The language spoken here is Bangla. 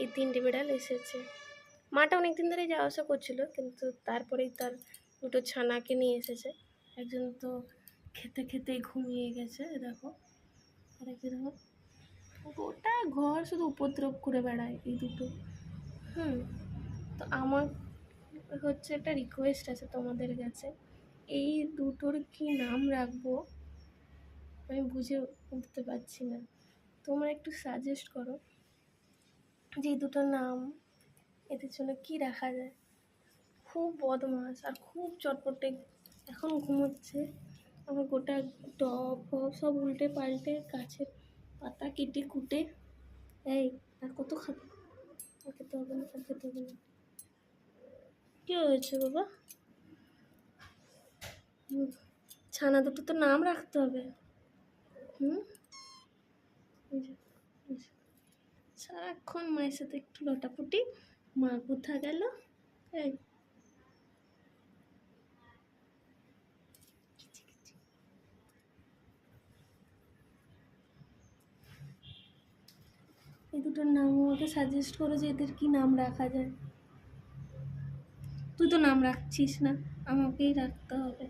এই 3টে বিড়াল এসেছে। মাটা অনেক দিন ধরে যাওয়া আসা করছিল, কিন্তু তারপরেই তার 2টো ছানাকে নিয়ে এসেছে। একজন তো খেতে খেতেই ঘুমিয়ে গেছে, দেখো। আর একজন দেখো গোটা ঘর শুধু উপদ্রব করে বেড়ায় এই দুটো। তো আমার হচ্ছে একটা রিকোয়েস্ট আছে তোমাদের কাছে। এই দুটোর কি নাম রাখবো আমি বুঝে উঠতে পারছি না। তোমরা একটু সাজেস্ট করো যে এই দুটোর নাম এদের জন্য কি রাখা যায়। খুব বদমাস আর খুব চটপটে। এখন ঘুমোচ্ছে, আমার গোটা টব ফব সব উল্টে পাল্টে গাছের পাতা কেটে কুটে। এই আর কত খাবে? আর খেতে হবে না, আর খেতে হবে না। কী হয়েছে বাবা? ছানা দুটো তো নাম রাখতে হবে। সারাক্ষণ মায়ের সাথে একটু লটাপটি। মা কোথা গেল? এই এই দুটোর নাম আমাকে সাজেস্ট করো যে এদের কি নাম রাখা যায়। তুই তো নাম রাখছিস না, আমাকেই রাখতে হবে।